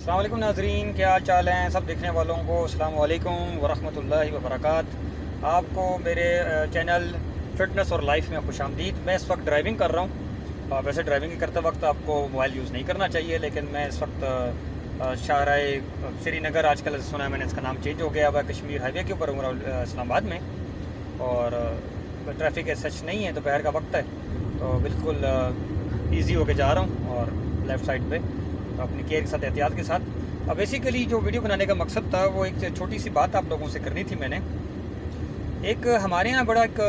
السلام علیکم ناظرین، کیا حال چال ہیں سب دیکھنے والوں کو؟ السلام علیکم ورحمۃ اللہ وبرکاتہ۔ آپ کو میرے چینل فٹنس اور لائف میں خوش آمدید۔ میں اس وقت ڈرائیونگ کر رہا ہوں۔ ویسے ڈرائیونگ کرتے وقت آپ کو موبائل یوز نہیں کرنا چاہیے، لیکن میں اس وقت شاہراہ سری نگر، آج کل سنا ہے میں نے اس کا نام چینج ہو گیا ہوا، کشمیر ہائی وے کے اوپر ہوں اسلام آباد میں، اور ٹریفک سچ نہیں ہے، دوپہر کا وقت ہے تو بالکل ایزی ہو کے جا رہا ہوں، اور لیفٹ سائڈ پہ اپنی کیئر کے ساتھ، احتیاط کے ساتھ۔ اب بیسیکلی جو ویڈیو بنانے کا مقصد تھا وہ ایک چھوٹی سی بات آپ لوگوں سے کرنی تھی۔ میں نے ایک ہمارے یہاں بڑا ایک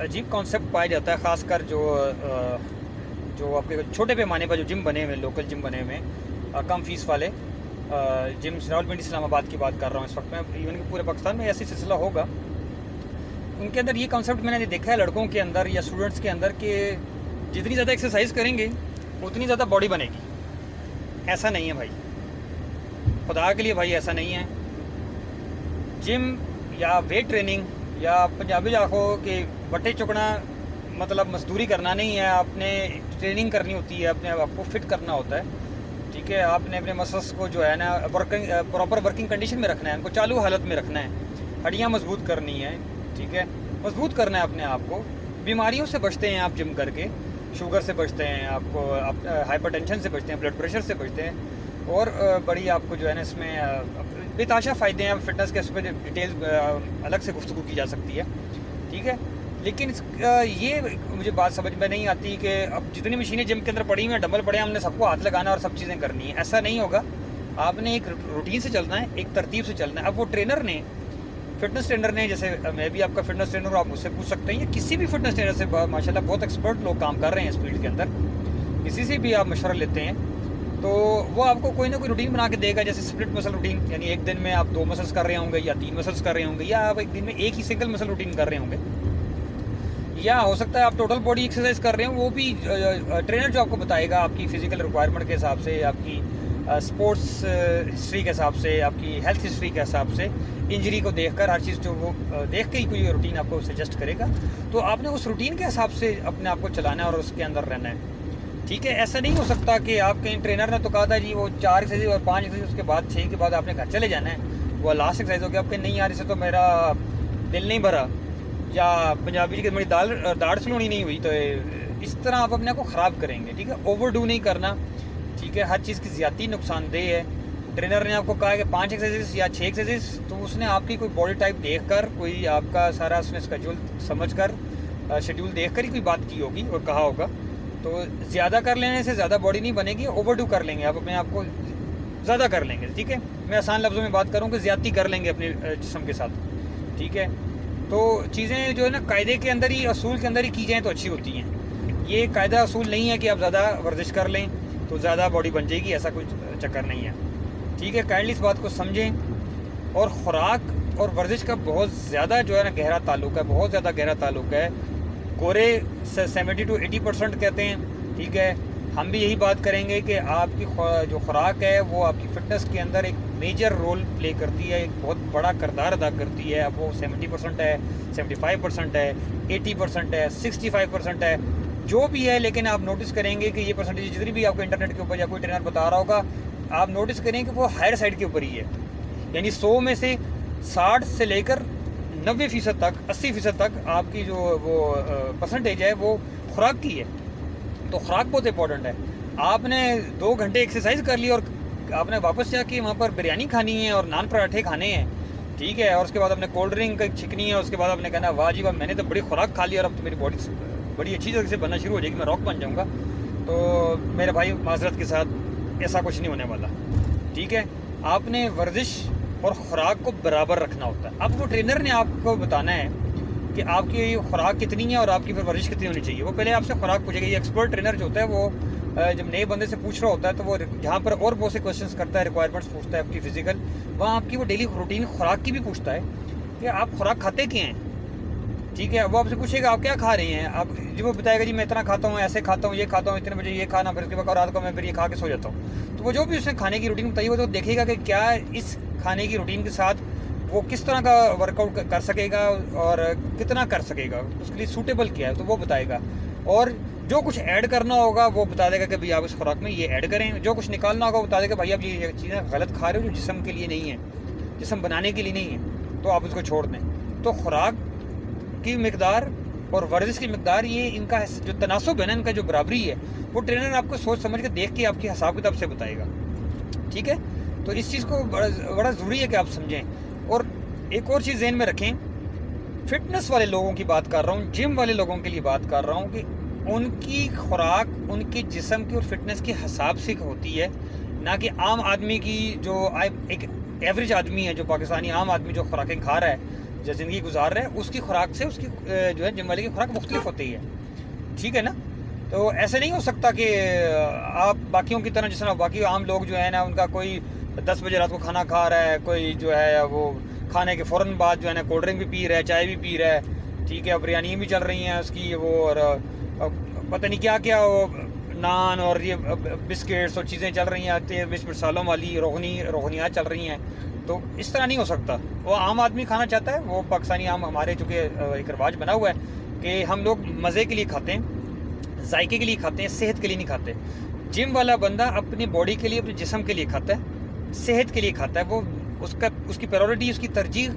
عجیب کانسیپٹ پایا جاتا ہے، خاص کر جو آپ کے چھوٹے پیمانے پر جو جم بنے ہوئے، لوکل جم بنے ہوئے، کم فیس والے جم، راولپنڈی اسلام آباد کی بات کر رہا ہوں اس وقت میں، ایون کہ پورے پاکستان میں ایسی سلسلہ ہوگا۔ ان کے اندر یہ کانسیپٹ میں نے دیکھا ہے لڑکوں کے اندر یا اسٹوڈنٹس کے اندر، کہ جتنی زیادہ ایکسرسائز کریں گے اتنی زیادہ باڈی بنے گی۔ ایسا نہیں ہے بھائی، خدا کے لیے بھائی ایسا نہیں ہے۔ جم یا ویٹ ٹریننگ یا پنجابی آخو کہ بٹے چکنا مطلب مزدوری کرنا نہیں ہے، آپ نے ٹریننگ کرنی ہوتی ہے، اپنے آپ کو فٹ کرنا ہوتا ہے، ٹھیک ہے۔ آپ نے اپنے مسلس کو جو ہے نا پراپر ورکنگ کنڈیشن میں رکھنا ہے، ان کو چالو حالت میں رکھنا ہے، ہڈیاں مضبوط کرنی ہے، ٹھیک ہے، مضبوط کرنا ہے اپنے آپ کو۔ بیماریوں سے بچتے ہیں آپ جم کر کے، شوگر سے بچتے ہیں، آپ کو ہائپر ٹینشن سے بچتے ہیں، بلڈ پریشر سے بچتے ہیں، اور بڑی آپ کو جو ہے نا اس میں بے تحاشا فائدے ہیں۔ فٹنس کے اس پہ ڈیٹیل الگ سے گفتگو کی جا سکتی ہے، ٹھیک ہے۔ لیکن یہ مجھے بات سمجھ میں نہیں آتی کہ اب جتنی مشینیں جم کے اندر پڑی ہوئی ہیں، ڈمبل پڑے ہیں، ہم نے سب کو ہاتھ لگانا اور سب چیزیں کرنی ہیں، ایسا نہیں ہوگا۔ آپ نے ایک روٹین سے چلنا ہے، ایک ترتیب سے چلنا ہے۔ اب وہ ٹرینر نے، فٹنس ٹرینر نے، جیسے میں بھی آپ کا فٹنس ٹرینر ہوں، آپ مجھ سے پوچھ سکتے ہیں، یا کسی بھی فٹنس ٹرینر سے، ماشاء اللہ بہت ایکسپرٹ لوگ کام کر رہے ہیں اس فیلڈ کے اندر، کسی سے بھی آپ مشورہ لیتے ہیں تو وہ آپ کو کوئی نہ کوئی روٹین بنا کے دے گا، جیسے سپلٹ مسل روٹین، یعنی ایک دن میں آپ 2 مسلس کر رہے ہوں گے یا 3 مسلس کر رہے ہوں گے، یا آپ ایک دن میں ایک ہی سنگل مسل روٹین کر رہے ہوں گے، یا ہو سکتا ہے آپ ٹوٹل باڈی ایکسرسائز کر رہے ہوں۔ وہ بھی ٹرینر جو آپ کو بتائے گا آپ کی فزیکل ریکوائرمنٹ کے حساب سے، آپ کی اسپورٹس ہسٹری کے حساب سے، آپ کی ہیلتھ ہسٹری کے حساب سے، انجری کو دیکھ کر، ہر چیز جو وہ دیکھ کے ہی کوئی روٹین آپ کو سجیسٹ کرے گا، تو آپ نے اس روٹین کے حساب سے اپنے آپ کو چلانا ہے اور اس کے اندر رہنا ہے، ٹھیک ہے۔ ایسا نہیں ہو سکتا کہ آپ کہیں ٹرینر نے تو کہا تھا جی وہ 4 ایکسرسائز اور 5 ایکسرسائز، اس کے بعد 6 کے بعد آپ نے گھر چلے جانا ہے، وہ لاسٹ ایکسرسائز ہو گیا، آپ کہ نہیں یار، اسے تو میرا دل نہیں بھرا، یا پنجابی کی میری داڑھ سلونی نہیں ہوئی، تو اس طرح آپ اپنے آپ کو خراب کریں گے، ٹھیک ہے۔ اوور ڈو نہیں کرنا، ٹھیک ہے، ہر چیز کی زیادتی نقصان دہ ہے۔ ٹرینر نے آپ کو کہا کہ 5 ایکسرسائز یا 6 ایکسرسائز، تو اس نے آپ کی کوئی باڈی ٹائپ دیکھ کر، کوئی آپ کا سارا اس نے اسکیجول سمجھ کر، شیڈیول دیکھ کر ہی کوئی بات کی ہوگی اور کہا ہوگا۔ تو زیادہ کر لینے سے زیادہ باڈی نہیں بنے گی، اوور ڈو کر لیں گے آپ اپنے آپ کو، زیادہ کر لیں گے، ٹھیک ہے۔ میں آسان لفظوں میں بات کروں کہ زیادتی کر لیں گے اپنے جسم کے ساتھ، ٹھیک ہے۔ تو چیزیں جو ہے نا قاعدے کے اندر ہی، اصول کے اندر ہی کی جائیں تو اچھی ہوتی ہیں۔ یہ قاعدہ اصول نہیں ہے کہ آپ زیادہ ورزش کر لیں تو زیادہ باڈی بن جائے گی، ایسا کوئی چکر نہیں ہے، ٹھیک ہے۔ کائنڈلی اس بات کو سمجھیں۔ اور خوراک اور ورزش کا بہت زیادہ جو ہے نا گہرا تعلق ہے، بہت زیادہ گہرا تعلق ہے۔ گورے 70 to 80% کہتے ہیں، ٹھیک ہے۔ ہم بھی یہی بات کریں گے کہ آپ کی جو خوراک ہے وہ آپ کی فٹنس کے اندر ایک میجر رول پلے کرتی ہے، ایک بہت بڑا کردار ادا کرتی ہے۔ اب وہ 70% ہے، 75% ہے، 80% ہے، 65% ہے، جو بھی ہے، لیکن آپ نوٹس کریں گے کہ یہ پرسنٹیج جتنی بھی آپ کو انٹرنیٹ کے اوپر یا کوئی ٹرینر بتا رہا ہوگا، آپ نوٹس کریں کہ وہ ہائر سائڈ کے اوپر ہی ہے، یعنی 100 میں سے 60 سے لے کر 90% تک، 80% تک آپ کی جو وہ پرسنٹیج ہے وہ خوراک کی ہے۔ تو خوراک بہت امپورٹنٹ ہے۔ آپ نے 2 گھنٹے ایکسرسائز کر لی اور آپ نے واپس جا کے وہاں پر بریانی کھانی ہے اور نان پراٹھے کھانے ہیں، ٹھیک ہے، اور اس کے بعد آپ نے کولڈ ڈرنک چھکنی ہے، اس کے بعد آپ نے کہنا واہ جی واہ، میں نے تو بڑی خوراک کھا لی اور اب تو میری باڈی بڑی اچھی طرح سے بننا شروع ہو جائے گی، میں راک بن جاؤں گا، تو میرے بھائی معذرت کے ساتھ ایسا کچھ نہیں ہونے والا، ٹھیک ہے۔ آپ نے ورزش اور خوراک کو برابر رکھنا ہوتا ہے۔ اب وہ ٹرینر نے آپ کو بتانا ہے کہ آپ کی خوراک کتنی ہے اور آپ کی پھر ورزش کتنی ہونی چاہیے۔ وہ پہلے آپ سے خوراک پوچھے گا۔ یہ ایکسپرٹ ٹرینر جو ہوتا ہے وہ جب نئے بندے سے پوچھ رہا ہوتا ہے تو وہ جہاں پر اور بہت سے کوشچنس کرتا ہے، ریکوائرمنٹس پوچھتا ہے آپ کی فزیکل، وہاں آپ کی وہ ڈیلی روٹین خوراک کی بھی پوچھتا ہے کہ آپ خوراک کھاتے کیا ہیں، ٹھیک ہے۔ وہ آپ سے پوچھے گا آپ کیا کھا رہے ہیں، آپ جب وہ بتائے گا جی میں اتنا کھاتا ہوں، ایسے کھاتا ہوں، یہ کھاتا ہوں، اتنے بجے یہ کھانا، پھر اس کے بعد رات کو میں پھر یہ کھا کے سو جاتا ہوں، تو وہ جو بھی اس نے کھانے کی روٹین بتائی وہ تو دیکھے گا کہ کیا اس کھانے کی روٹین کے ساتھ وہ کس طرح کا ورک آؤٹ کر سکے گا اور کتنا کر سکے گا، اس کے لیے سوٹیبل کیا ہے تو وہ بتائے گا۔ اور جو کچھ ایڈ کرنا ہوگا وہ بتا دے گا کہ بھائی آپ اس خوراک میں یہ ایڈ کریں، جو کچھ نکالنا ہوگا وہ بتا دے گا بھائی آپ یہ چیزیں غلط کھا رہے ہو جو جسم کے لیے نہیں ہیں، جسم بنانے کے لیے نہیں ہے، تو آپ اس کو چھوڑ دیں۔ تو خوراک کی مقدار اور ورزش کی مقدار، یہ ان کا جو تناسب ہے نا، ان کا جو برابری ہے، وہ ٹرینر آپ کو سوچ سمجھ کے دیکھ کے آپ کی حساب کتاب سے بتائے گا، ٹھیک ہے؟ تو اس چیز کو بڑا ضروری ہے کہ آپ سمجھیں۔ اور ایک اور چیز ذہن میں رکھیں، فٹنس والے لوگوں کی بات کر رہا ہوں، جم والے لوگوں کے لیے بات کر رہا ہوں کہ ان کی خوراک ان کے جسم کی اور فٹنس کے حساب سے ہوتی ہے، نہ کہ عام آدمی کی، جو ایک ایوریج آدمی ہے، جو پاکستانی عام آدمی جو خوراکیں کھا رہا ہے، جو زندگی گزار رہا ہے، اس کی خوراک سے اس کی جو ہے جم والے کی خوراک مختلف ہوتی ہے، ٹھیک ہے نا؟ تو ایسے نہیں ہو سکتا کہ آپ باقیوں کی طرح، جس طرح باقی عام لوگ جو ہے نا، ان کا کوئی 10 بجے رات کو کھانا کھا رہا ہے، کوئی جو ہے وہ کھانے کے فوراً بعد جو ہے نا کولڈ ڈرنک بھی پی رہا ہے، چائے بھی پی رہا ہے، ٹھیک ہے، بریانی بھی چل رہی ہیں اس کی، وہ اور پتہ نہیں کیا کیا، وہ نان اور یہ بسکٹس اور چیزیں چل رہی ہیں، تیل مرچ مسالوں والی روغنیات چل رہی ہیں۔ تو اس طرح نہیں ہو سکتا۔ وہ عام آدمی کھانا چاہتا ہے، وہ پاکستانی عام ہمارے چونکہ ایک رواج بنا ہوا ہے کہ ہم لوگ مزے کے لیے کھاتے ہیں، ذائقے کے لیے کھاتے ہیں، صحت کے لیے نہیں کھاتے۔ جم والا بندہ اپنی باڈی کے لیے، اپنے جسم کے لیے کھاتا ہے، صحت کے لیے کھاتا ہے۔ وہ اس کی پریورٹی، اس کی ترجیح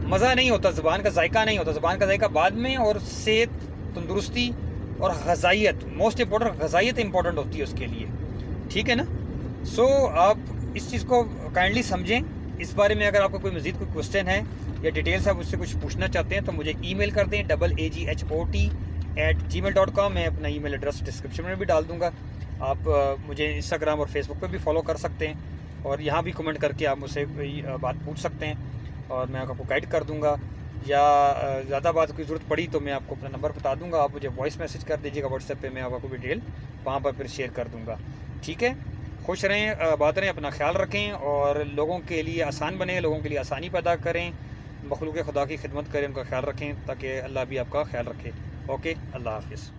مزہ نہیں ہوتا، زبان کا ذائقہ نہیں ہوتا، زبان کا ذائقہ بعد میں، اور صحت، تندرستی اور غذائیت، موسٹ امپورٹنٹ غذائیت امپورٹنٹ ہوتی ہے اس کے لیے، ٹھیک ہے نا؟ سو آپ اس چیز کو کائنڈلی سمجھیں۔ اس بارے میں اگر آپ کو کوئی مزید کوئی کوسچن ہے یا ڈیٹیلس آپ مجھ سے کچھ پوچھنا چاہتے ہیں تو مجھے ای میل کر دیں aghot@gmail.com۔ میں اپنا ای میل ایڈریس ڈسکرپشن میں بھی ڈال دوں گا۔ آپ مجھے انسٹاگرام اور فیس بک پہ بھی فالو کر سکتے ہیں، اور یہاں بھی کمنٹ کر کے آپ مجھ سے کوئی بات پوچھ سکتے ہیں، اور میں آپ کو گائیڈ کر دوں گا، یا زیادہ بات کی ضرورت پڑی تو میں آپ کو اپنا نمبر بتا دوں گا، آپ مجھے وائس میسج کر دیجیے گا واٹس ایپ پہ، میں آپ کو ڈیٹیل وہاں پر پھر شیئر کر دوں گا، ٹھیک ہے؟ خوش رہیں، آباد رہیں، اپنا خیال رکھیں، اور لوگوں کے لیے آسان بنیں، لوگوں کے لیے آسانی پیدا کریں، مخلوق خدا کی خدمت کریں، ان کا خیال رکھیں، تاکہ اللہ بھی آپ کا خیال رکھے۔ اوکے، اللہ حافظ۔